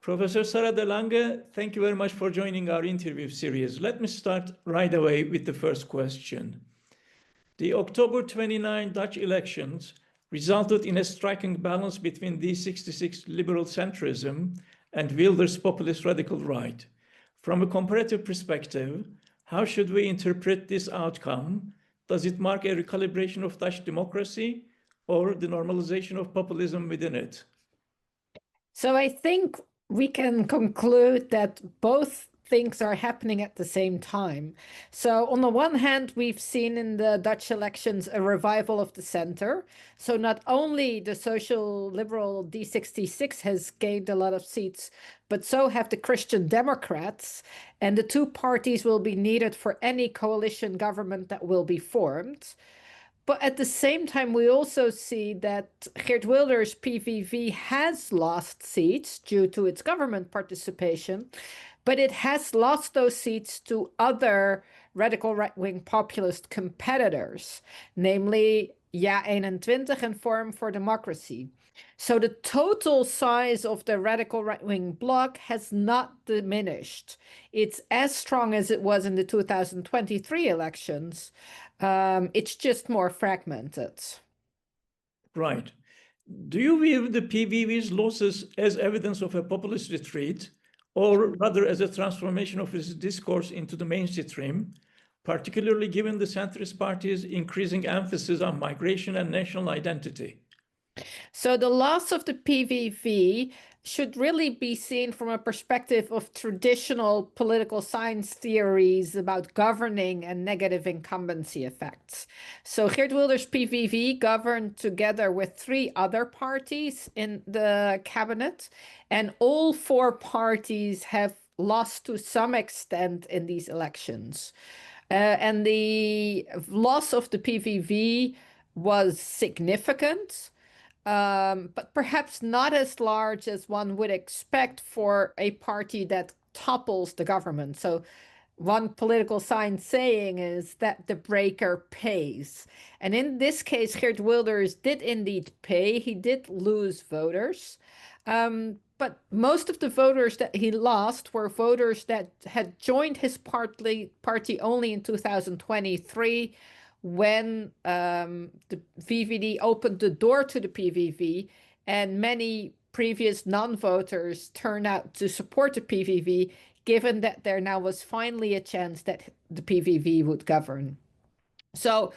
Professor Sarah de Lange, thank you very much for joining our interview series. Let me start right away with the first question. The October 29 Dutch elections resulted in a striking balance between D66 liberal centrism and Wilders' populist radical right. From a comparative perspective, how should we interpret this outcome? Does it mark a recalibration of Dutch democracy or the normalization of populism within it? So I think we can conclude that both things are happening at the same time. So on the one hand, we've seen in the Dutch elections a revival of the center. So not only the social liberal D66 has gained a lot of seats, but so have the Christian Democrats. And the two parties will be needed for any coalition government that will be formed. But at the same time, we also see that Geert Wilders' PVV has lost seats due to its government participation, but it has lost those seats to other radical right-wing populist competitors, namely Ja21 and Forum for Democracy. So the total size of the radical right-wing bloc has not diminished. It's as strong as it was in the 2023 elections. It's just more fragmented. Right. Do you view the PVV's losses as evidence of a populist retreat, or rather as a transformation of its discourse into the mainstream, particularly given the centrist party's increasing emphasis on migration and national identity? So the loss of the PVV should really be seen from a perspective of traditional political science theories about governing and negative incumbency effects. So Geert Wilders' PVV governed together with 3 other parties in the cabinet, and all 4 parties have lost to some extent in these elections. And the loss of the PVV was significant. But perhaps not as large as one would expect for a party that topples the government. So one political science saying is that the breaker pays. And in this case, Geert Wilders did indeed pay. He did lose voters. But most of the voters that he lost were voters that had joined his party only in 2023, when the VVD opened the door to the PVV, and many previous non-voters turned out to support the PVV, given that there now was finally a chance that the PVV would govern. So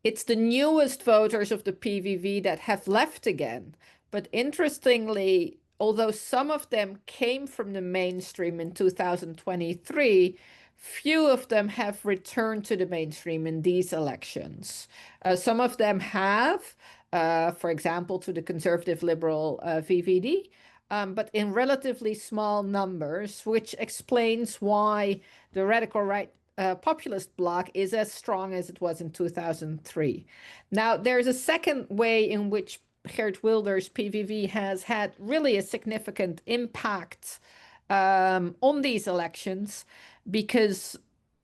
it's the newest voters of the PVV that have left again. But interestingly, although some of them came from the mainstream in 2023, few of them have returned to the mainstream in these elections. Some of them have, for example, to the conservative liberal VVD, but in relatively small numbers, which explains why the radical right populist bloc is as strong as it was in 2003. Now, there's a second way in which Geert Wilders' PVV has had really a significant impact on these elections, because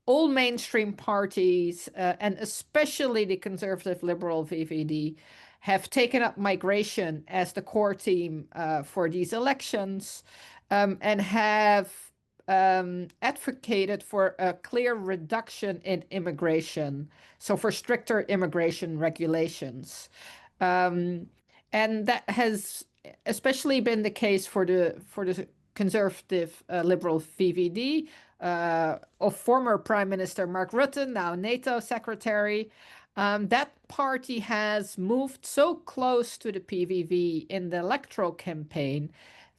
all mainstream parties, and especially the conservative liberal VVD, have taken up migration as the core theme for these elections, and have advocated for a clear reduction in immigration, so for stricter immigration regulations. And that has especially been the case for the conservative liberal VVD, of former Prime Minister Mark Rutte, now NATO Secretary. That party has moved so close to the PVV in the electoral campaign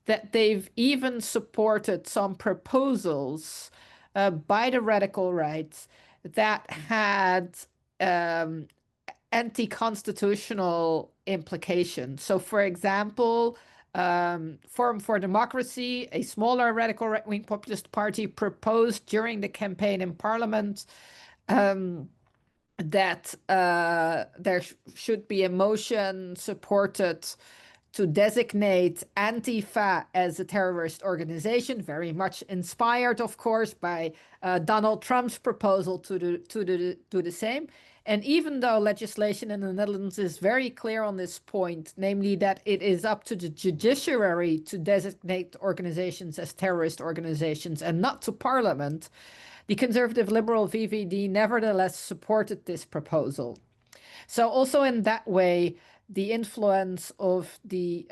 that they've even supported some proposals by the radical right that had anti-constitutional implications. So, for example, Forum for Democracy, a smaller radical right-wing populist party, proposed during the campaign in Parliament that there should be a motion supported to designate Antifa as a terrorist organization, very much inspired, of course, by Donald Trump's proposal to do the same. And even though legislation in the Netherlands is very clear on this point, namely that it is up to the judiciary to designate organizations as terrorist organizations and not to parliament, the conservative liberal VVD nevertheless supported this proposal. So also in that way, the influence of the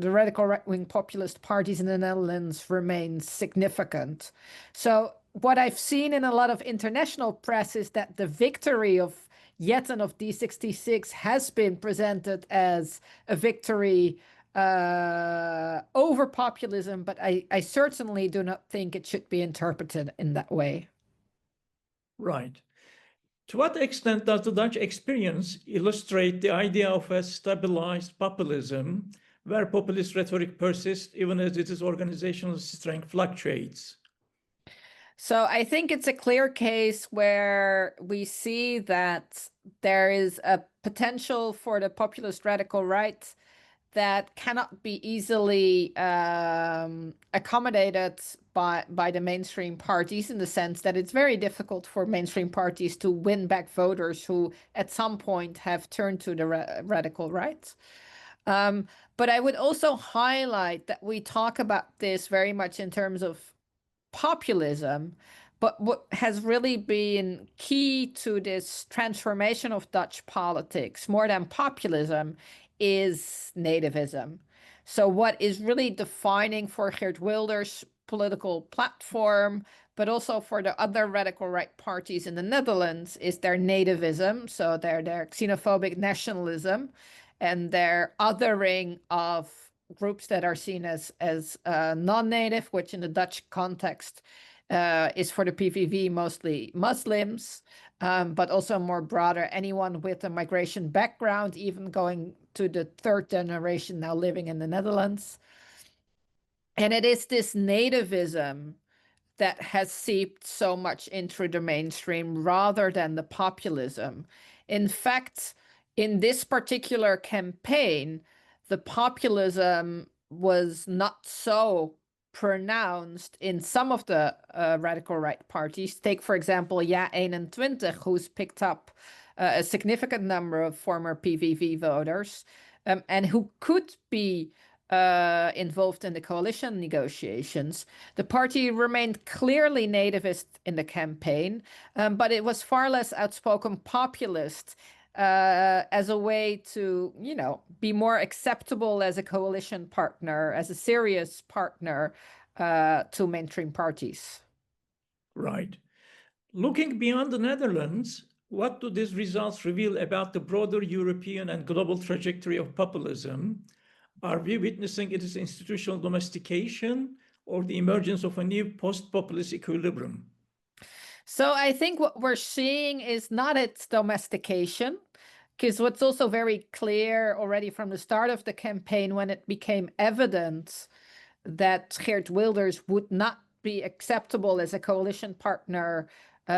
radical right-wing populist parties in the Netherlands remains significant. So what I've seen in a lot of international press is that the victory of Jetten of D66 has been presented as a victory over populism, but I certainly do not think it should be interpreted in that way. Right. To what extent does the Dutch experience illustrate the idea of a stabilized populism, where populist rhetoric persists even as its organizational strength fluctuates? So I think it's a clear case where we see that there is a potential for the populist radical right that cannot be easily accommodated by the mainstream parties, in the sense that it's very difficult for mainstream parties to win back voters who at some point have turned to the radical right. But I would also highlight that we talk about this very much in terms of populism, but what has really been key to this transformation of Dutch politics, more than populism, is nativism. So what is really defining for Geert Wilders' political platform, but also for the other radical right parties in the Netherlands, is their nativism, so their xenophobic nationalism, and their othering of groups that are seen as non-native, which in the Dutch context is for the PVV mostly Muslims, but also more broader, anyone with a migration background, even going to the third generation now living in the Netherlands. And it is this nativism that has seeped so much into the mainstream rather than the populism. In fact, in this particular campaign, the populism was not so pronounced in some of the radical right parties. Take, for example, Ja 21, who's picked up a significant number of former PVV voters and who could be involved in the coalition negotiations. The party remained clearly nativist in the campaign, but it was far less outspoken populist as a way to, be more acceptable as a coalition partner, as a serious partner to mainstream parties. Right. Looking beyond the Netherlands, what do these results reveal about the broader European and global trajectory of populism? Are we witnessing its institutional domestication or the emergence of a new post-populist equilibrium? So I think what we're seeing is not its domestication, because what's also very clear already from the start of the campaign, when it became evident that Geert Wilders would not be acceptable as a coalition partner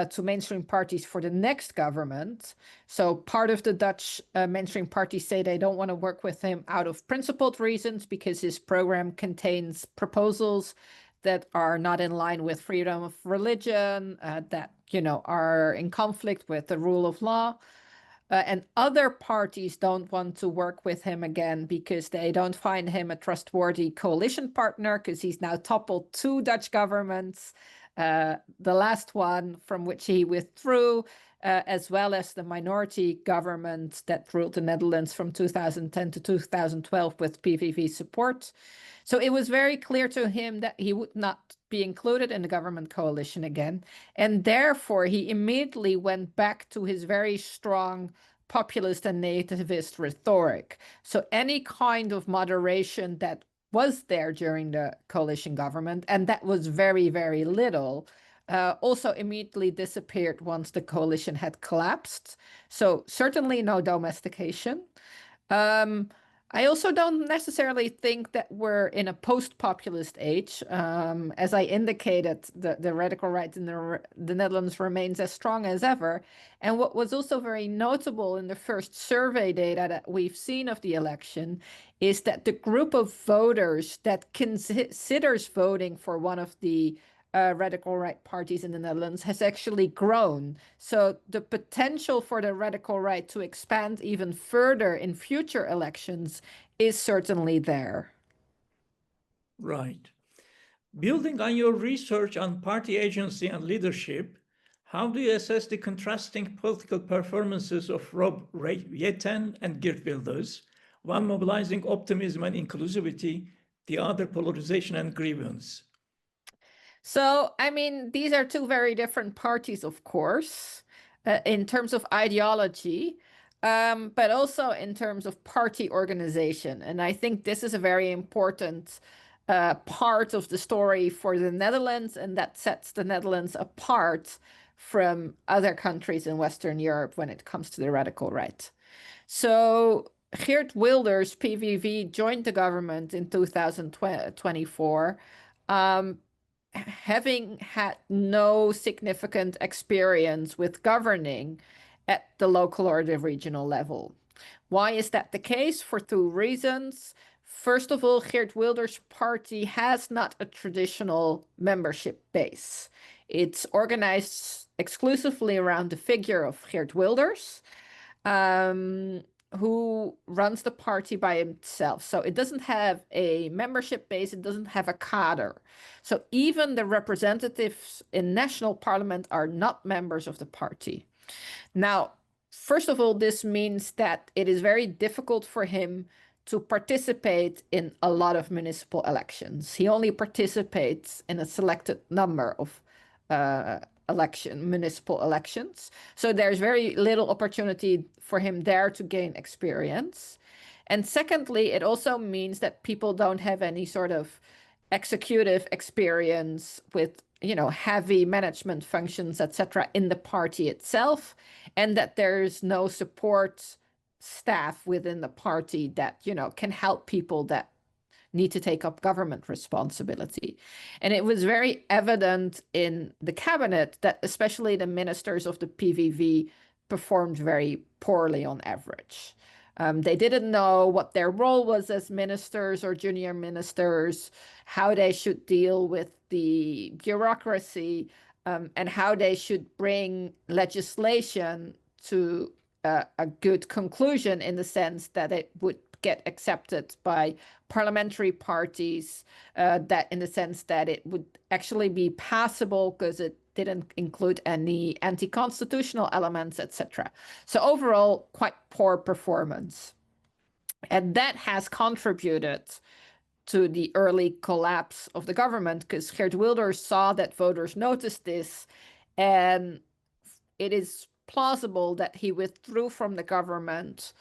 to mainstream parties for the next government. So part of the Dutch mainstream parties say they don't want to work with him out of principled reasons, because his program contains proposals that are not in line with freedom of religion, that, are in conflict with the rule of law. And other parties don't want to work with him again because they don't find him a trustworthy coalition partner, because he's now toppled 2 Dutch governments, the last one from which he withdrew, as well as the minority government that ruled the Netherlands from 2010 to 2012 with PVV support. So it was very clear to him that he would not be included in the government coalition again. And therefore, he immediately went back to his very strong populist and nativist rhetoric. So any kind of moderation that was there during the coalition government, and that was very, very little, also immediately disappeared once the coalition had collapsed. So certainly no domestication. I also don't necessarily think that we're in a post-populist age. As I indicated, the radical right in the Netherlands remains as strong as ever. And what was also very notable in the first survey data that we've seen of the election is that the group of voters that considers voting for one of the radical right parties in the Netherlands has actually grown. So the potential for the radical right to expand even further in future elections is certainly there. Right. Building on your research on party agency and leadership, how do you assess the contrasting political performances of Rob Jetten and Geert Wilders, one mobilizing optimism and inclusivity, the other polarization and grievance? So, I mean, these are two very different parties, of course, in terms of ideology, but also in terms of party organization. And I think this is a very important part of the story for the Netherlands, and that sets the Netherlands apart from other countries in Western Europe when it comes to the radical right. So Geert Wilders, PVV, joined the government in 2024, having had no significant experience with governing at the local or the regional level. Why is that the case? For two reasons. First of all, Geert Wilders' party has not a traditional membership base. It's organized exclusively around the figure of Geert Wilders, who runs the party by himself. So it doesn't have a membership base, it doesn't have a cadre. So even the representatives in national parliament are not members of the party. Now, first of all, this means that it is very difficult for him to participate in a lot of municipal elections. He only participates in a selected number of municipal elections. So there's very little opportunity for him there to gain experience. And secondly, it also means that people don't have any sort of executive experience with, heavy management functions, etc., in the party itself, and that there's no support staff within the party that, can help people that need to take up government responsibility. And it was very evident in the cabinet that especially the ministers of the PVV performed very poorly on average. They didn't know what their role was as ministers or junior ministers, how they should deal with the bureaucracy, and how they should bring legislation to a good conclusion in the sense that it would get accepted by parliamentary parties, that in the sense that it would actually be passable because it didn't include any anti-constitutional elements, etc. So overall, quite poor performance. And that has contributed to the early collapse of the government because Geert Wilders saw that voters noticed this, and it is plausible that he withdrew from the government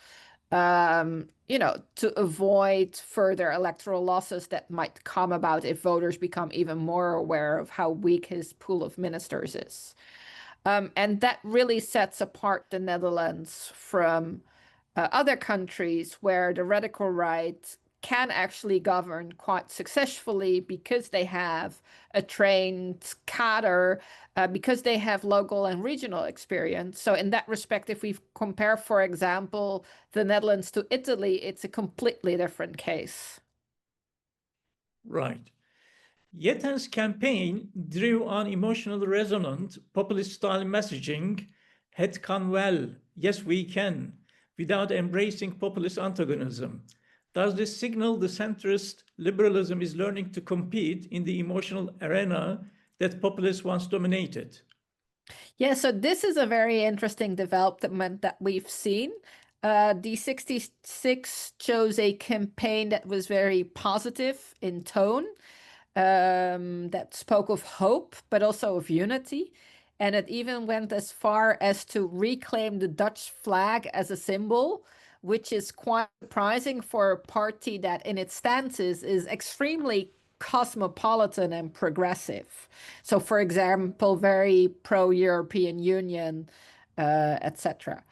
to avoid further electoral losses that might come about if voters become even more aware of how weak his pool of ministers is. And that really sets apart the Netherlands from other countries where the radical right can actually govern quite successfully because they have a trained cadre, because they have local and regional experience. So in that respect, if we compare, for example, the Netherlands to Italy, it's a completely different case. Right. Jetten's campaign drew on emotional resonant populist-style messaging, "Het kan wel, yes we can," without embracing populist antagonism. Does this signal the centrist liberalism is learning to compete in the emotional arena that populists once dominated? Yeah, so this is a very interesting development that we've seen. D66 chose a campaign that was very positive in tone, that spoke of hope, but also of unity. And it even went as far as to reclaim the Dutch flag as a symbol, which is quite surprising for a party that in its stances is extremely cosmopolitan and progressive. So, for example, very pro-European Union, etc.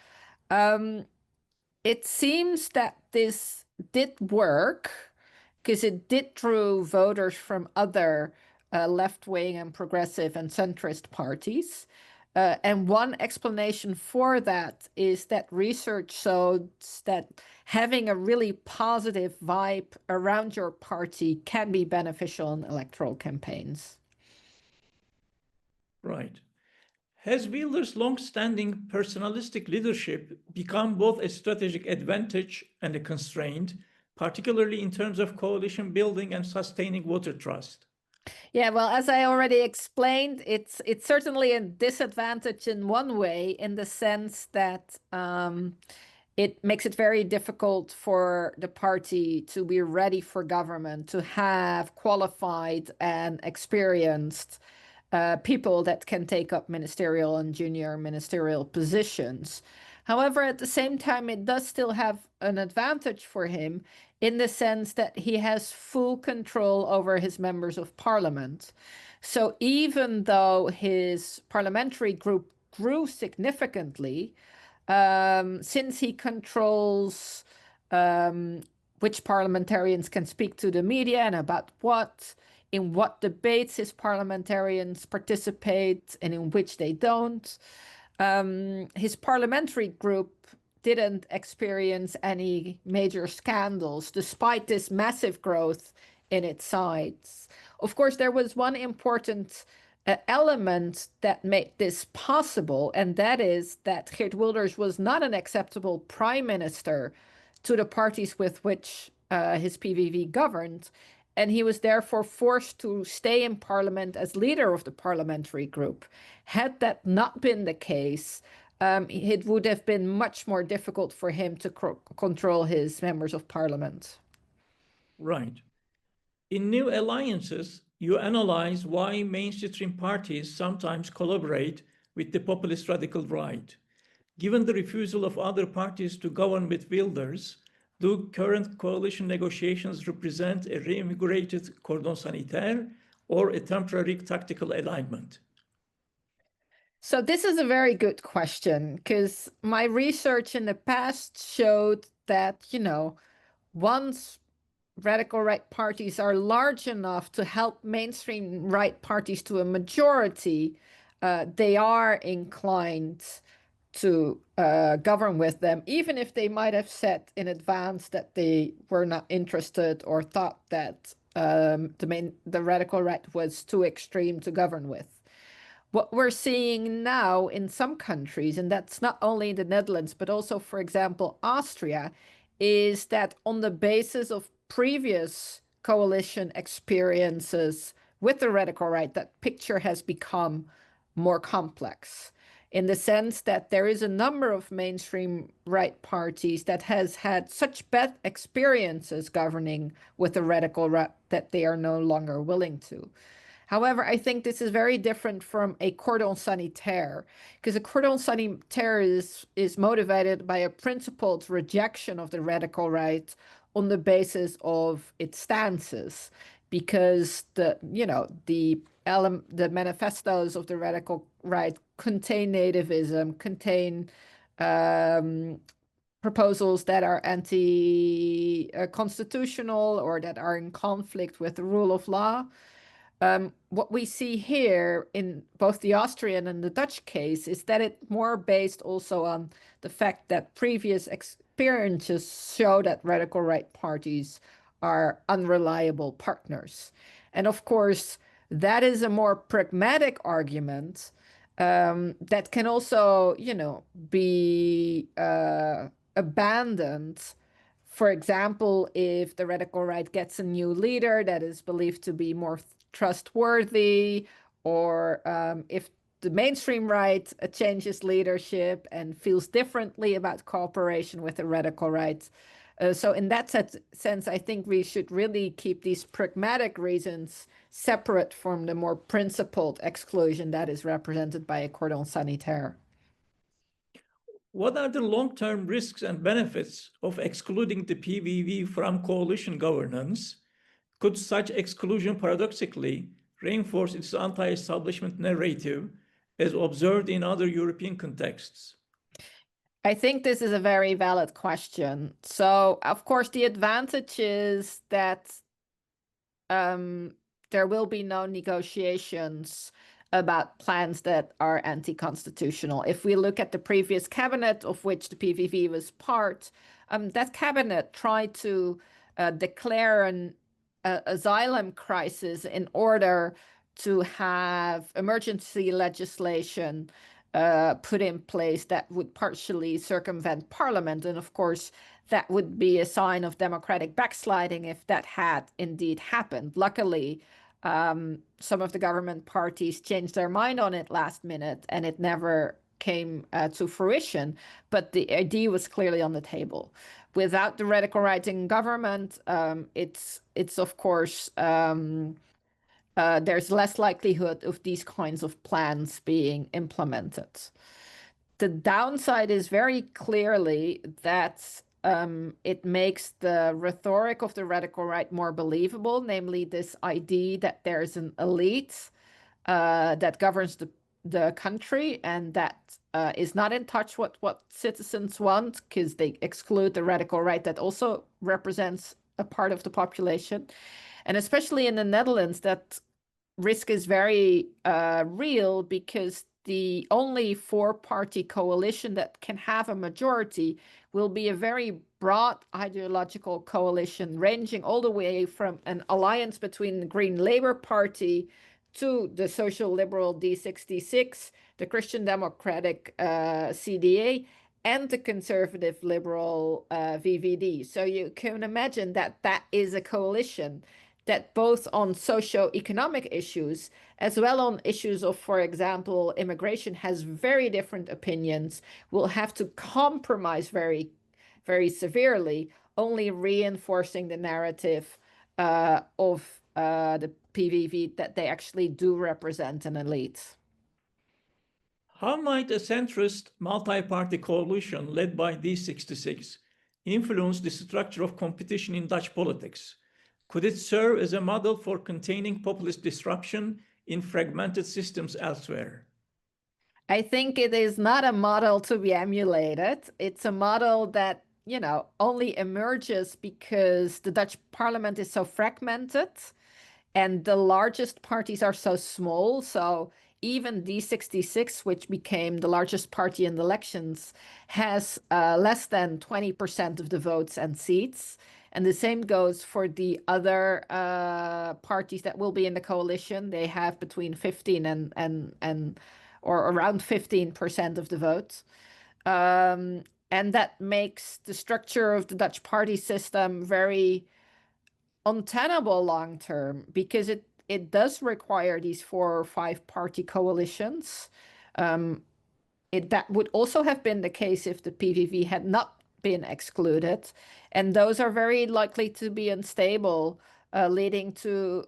It seems that this did work because it did draw voters from other left-wing and progressive and centrist parties. And one explanation for that is that research shows that having a really positive vibe around your party can be beneficial in electoral campaigns. Right. Has Wilders' long-standing personalistic leadership become both a strategic advantage and a constraint, particularly in terms of coalition building and sustaining voter trust? Yeah, well, as I already explained, it's certainly a disadvantage in one way, in the sense that it makes it very difficult for the party to be ready for government, to have qualified and experienced people that can take up ministerial and junior ministerial positions. However, at the same time, it does still have an advantage for him in the sense that he has full control over his members of parliament. So even though his parliamentary group grew significantly, since he controls which parliamentarians can speak to the media and about what, in what debates his parliamentarians participate and in which they don't, his parliamentary group didn't experience any major scandals despite this massive growth in its size. Of course, there was one important element that made this possible, and that is that Geert Wilders was not an acceptable prime minister to the parties with which his PVV governed, and he was therefore forced to stay in parliament as leader of the parliamentary group. Had that not been the case, it would have been much more difficult for him to control his members of parliament. Right. In New Alliances, you analyze why mainstream parties sometimes collaborate with the populist radical right. Given the refusal of other parties to govern with Wilders, do current coalition negotiations represent a reinvigorated cordon sanitaire or a temporary tactical alignment? So this is a very good question, because my research in the past showed that, once radical right parties are large enough to help mainstream right parties to a majority, they are inclined to govern with them, even if they might have said in advance that they were not interested or thought that the radical right was too extreme to govern with. What we're seeing now in some countries, and that's not only the Netherlands, but also, for example, Austria, is that on the basis of previous coalition experiences with the radical right, that picture has become more complex, in the sense that there is a number of mainstream right parties that has had such bad experiences governing with the radical right that they are no longer willing to. However, I think this is very different from a cordon sanitaire, because a cordon sanitaire is motivated by a principled rejection of the radical right on the basis of its stances, because the manifestos of the radical right contain nativism, contain proposals that are anti-constitutional or that are in conflict with the rule of law. What we see here in both the Austrian and the Dutch case is that it's more based also on the fact that previous experiences show that radical right parties are unreliable partners. And of course, that is a more pragmatic argument that can also, be abandoned. For example, if the radical right gets a new leader that is believed to be more trustworthy, or if the mainstream right changes leadership and feels differently about cooperation with the radical right. So in that sense, I think we should really keep these pragmatic reasons separate from the more principled exclusion that is represented by a cordon sanitaire. What are the long-term risks and benefits of excluding the PVV from coalition governance? Could such exclusion paradoxically reinforce its anti-establishment narrative as observed in other European contexts? I think this is a very valid question. So, of course, the advantage is that there will be no negotiations about plans that are anti-constitutional. If we look at the previous cabinet of which the PVV was part, that cabinet tried to declare an asylum crisis in order to have emergency legislation put in place that would partially circumvent parliament. And of course, that would be a sign of democratic backsliding if that had indeed happened. Luckily, some of the government parties changed their mind on it last minute, and it never came to fruition. But the idea was clearly on the table. Without the radical right in government, it's of course there's less likelihood of these kinds of plans being implemented. The downside is very clearly that it makes the rhetoric of the radical right more believable, namely this idea that there's an elite that governs the country and that is not in touch with what citizens want, because they exclude the radical right that also represents a part of the population. And especially in the Netherlands, that risk is very real, because the only four-party coalition that can have a majority will be a very broad ideological coalition, ranging all the way from an alliance between the Green Labour Party to the social liberal D66, the Christian Democratic CDA, and the conservative liberal VVD. So you can imagine that that is a coalition that both on socio-economic issues as well on issues of, for example, immigration, has very different opinions, will have to compromise very, very severely, only reinforcing the narrative of the PVV that they actually do represent an elite. How might a centrist multi-party coalition led by D66 influence the structure of competition in Dutch politics? Could it serve as a model for containing populist disruption in fragmented systems elsewhere? I think it is not a model to be emulated. It's a model that, you know, only emerges because the Dutch parliament is so fragmented and the largest parties are so small. So even D66, which became the largest party in the elections, has less than 20% of the votes and seats. And the same goes for the other parties that will be in the coalition. They have between 15 and or around 15% of the votes. And that makes the structure of the Dutch party system very untenable long term, because it does require these 4 or 5 party coalitions. That would also have been the case if the PVV had not been excluded, and those are very likely to be unstable, leading to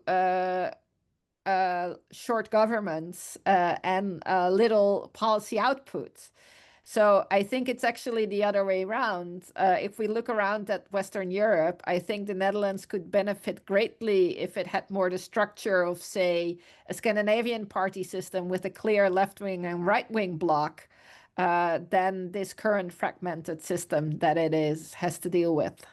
short governments and little policy output. So I think it's actually the other way around. If we look around at Western Europe, I think the Netherlands could benefit greatly if it had more the structure of, say, a Scandinavian party system with a clear left-wing and right-wing bloc than this current fragmented system that it has to deal with.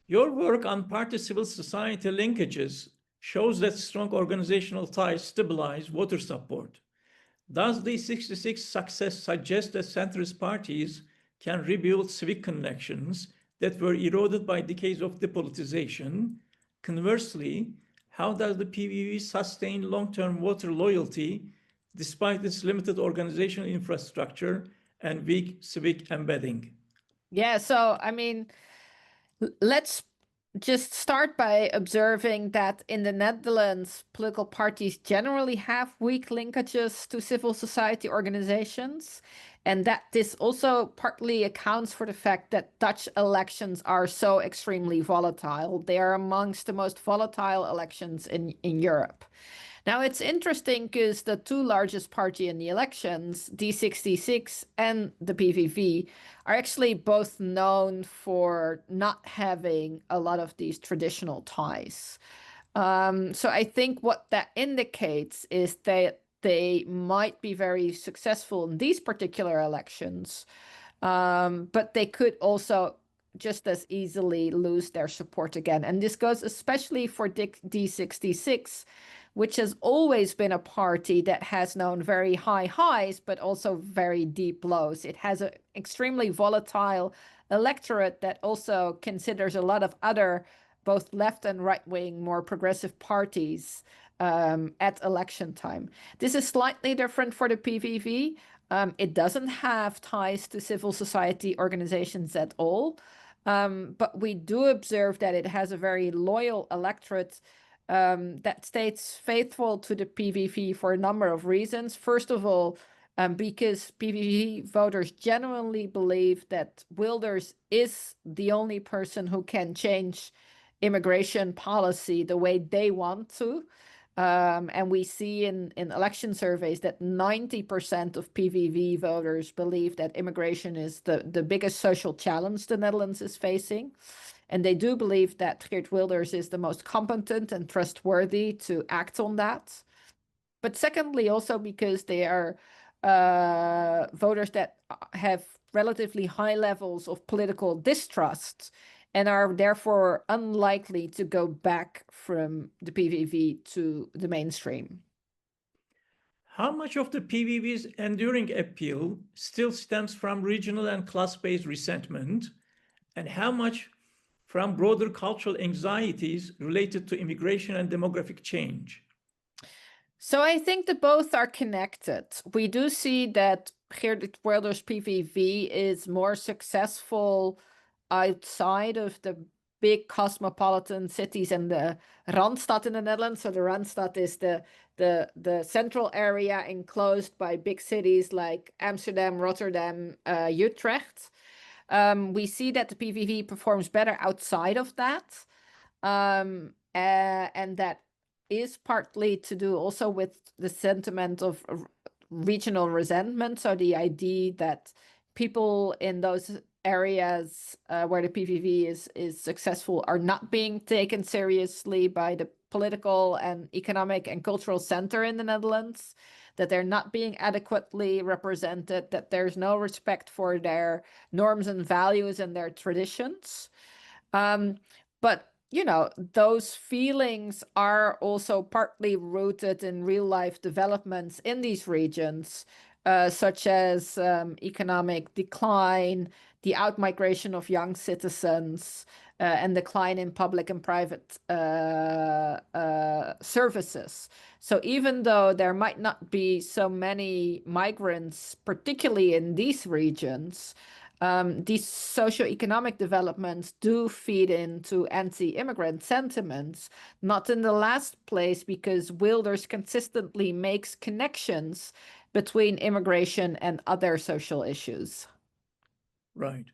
Your work on party civil society linkages shows that strong organizational ties stabilize voter support. Does the 66 success suggest that centrist parties can rebuild civic connections that were eroded by decades of depolitization? Conversely, how does the PVV sustain long-term voter loyalty despite its limited organizational infrastructure and weak civic embedding? Yeah, so I mean, let's just start by observing that in the Netherlands, political parties generally have weak linkages to civil society organizations, and that this also partly accounts for the fact that Dutch elections are so extremely volatile. They are amongst the most volatile elections in Europe. Now, it's interesting because the 2 largest parties in the elections, D66 and the PVV, are actually both known for not having a lot of these traditional ties. So I think what that indicates is that they might be very successful in these particular elections, but they could also just as easily lose their support again. And this goes especially for D66, which has always been a party that has known very high highs, but also very deep lows. It has an extremely volatile electorate that also considers a lot of other, both left and right-wing, more progressive parties at election time. This is slightly different for the PVV. It doesn't have ties to civil society organizations at all. But we do observe that it has a very loyal electorate that stays faithful to the PVV for a number of reasons. First of all, because PVV voters genuinely believe that Wilders is the only person who can change immigration policy the way they want to. And we see in election surveys that 90% of PVV voters believe that immigration is the biggest social challenge the Netherlands is facing. And they do believe that Geert Wilders is the most competent and trustworthy to act on that. But secondly, also because they are voters that have relatively high levels of political distrust and are therefore unlikely to go back from the PVV to the mainstream. How much of the PVV's enduring appeal still stems from regional and class-based resentment, and how much from broader cultural anxieties related to immigration and demographic change? So I think that both are connected. We do see that Geert Wilders' PVV is more successful outside of the big cosmopolitan cities and the Randstad in the Netherlands. So the Randstad is the central area enclosed by big cities like Amsterdam, Rotterdam, Utrecht. We see that the PVV performs better outside of that. And that is partly to do also with the sentiment of regional resentment. So the idea that people in those areas where the PVV is successful are not being taken seriously by the political and economic and cultural center in the Netherlands, that they're not being adequately represented, that there's no respect for their norms and values and their traditions. But you know, those feelings are also partly rooted in real life developments in these regions, such as economic decline, the outmigration of young citizens, and decline in public and private services. So even though there might not be so many migrants, particularly in these regions, these socioeconomic developments do feed into anti-immigrant sentiments, not in the last place because Wilders consistently makes connections between immigration and other social issues. Right.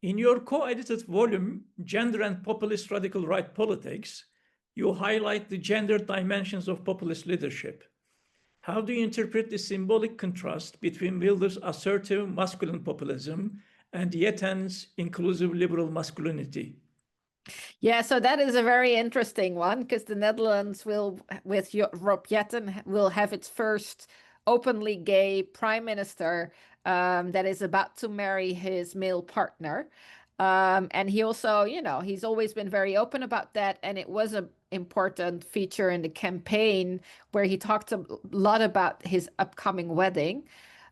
In your co-edited volume, Gender and Populist Radical Right Politics, you highlight the gender dimensions of populist leadership. How do you interpret the symbolic contrast between Wilders' assertive masculine populism and Jetten's inclusive liberal masculinity? Yeah, so that is a very interesting one because the Netherlands will, with Rob Jetten, will have its first openly gay prime minister that is about to marry his male partner. And he also, you know, he's always been very open about that. And it was an important feature in the campaign where he talked a lot about his upcoming wedding.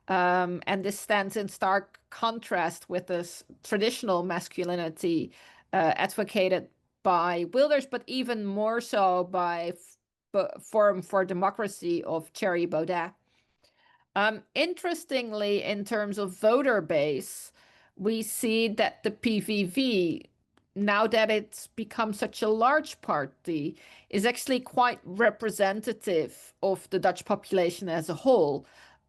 And this stands in stark contrast with this traditional masculinity advocated by Wilders, but even more so by Forum for Democracy of Thierry Baudet. Interestingly, in terms of voter base, we see that the PVV, now that it's become such a large party, is actually quite representative of the Dutch population as a whole,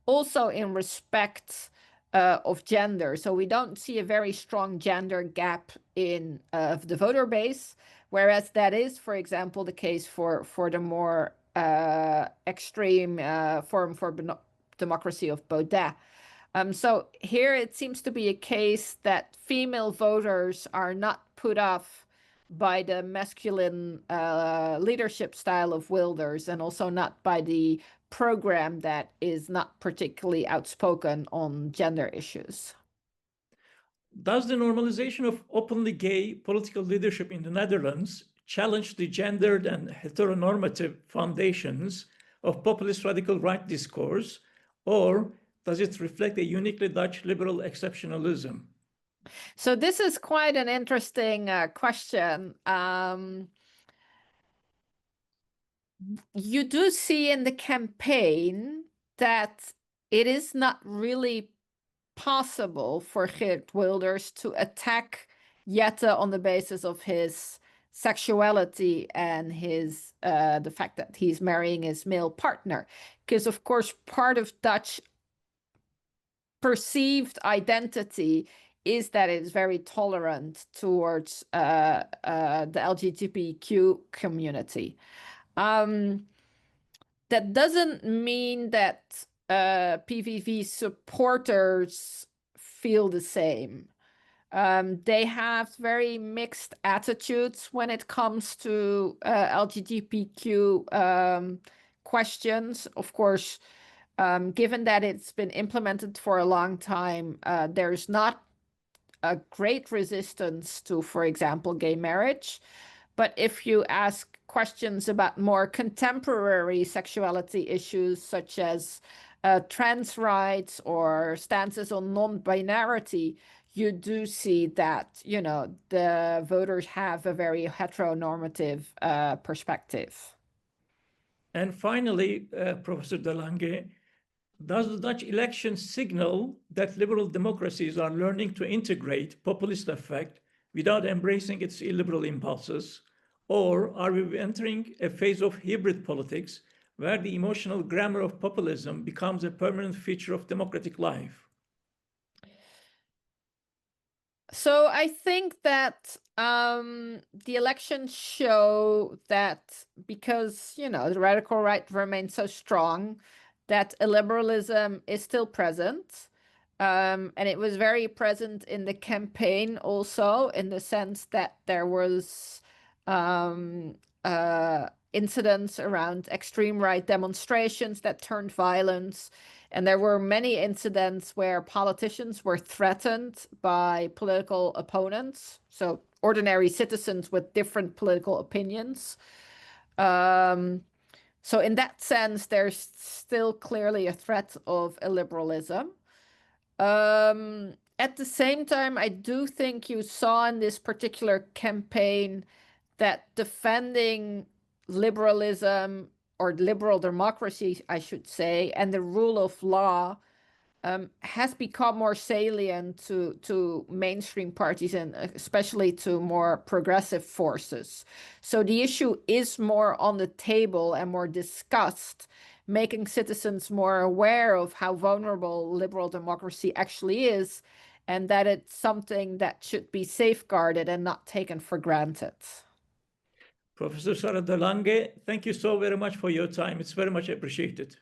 also in respect of gender. So we don't see a very strong gender gap in the voter base, whereas that is, for example, the case for the more extreme Forum for Democracy of Baudet. So here it seems to be a case that female voters are not put off by the masculine leadership style of Wilders, and also not by the program that is not particularly outspoken on gender issues. Does the normalization of openly gay political leadership in the Netherlands challenge the gendered and heteronormative foundations of populist radical right discourse, or does it reflect a uniquely Dutch liberal exceptionalism? So this is quite an interesting question. You do see in the campaign that it is not really possible for Geert Wilders to attack Jette on the basis of his sexuality and his the fact that he's marrying his male partner, because of course part of Dutch perceived identity is that it's very tolerant towards the LGBTQ community. That doesn't mean that PVV supporters feel the same. They have very mixed attitudes when it comes to LGBTQ questions. Of course, given that it's been implemented for a long time, there's not a great resistance to, for example, gay marriage. But if you ask questions about more contemporary sexuality issues, such as trans rights or stances on non-binarity, you do see that, the voters have a very heteronormative perspective. And finally, Professor De Lange, does the Dutch election signal that liberal democracies are learning to integrate populist effect without embracing its illiberal impulses? Or are we entering a phase of hybrid politics where the emotional grammar of populism becomes a permanent feature of democratic life? So I think that the elections show that because, the radical right remains so strong, that illiberalism is still present. And it was very present in the campaign also, in the sense that there was incidents around extreme right demonstrations that turned violence. And there were many incidents where politicians were threatened by political opponents, so ordinary citizens with different political opinions. So in that sense, there's still clearly a threat of illiberalism. At the same time, I do think you saw in this particular campaign that defending liberalism, or liberal democracy, I should say, and the rule of law has become more salient to mainstream parties, and especially to more progressive forces. So the issue is more on the table and more discussed, making citizens more aware of how vulnerable liberal democracy actually is, and that it's something that should be safeguarded and not taken for granted. Professor Sarah De Lange, thank you so very much for your time. It's very much appreciated.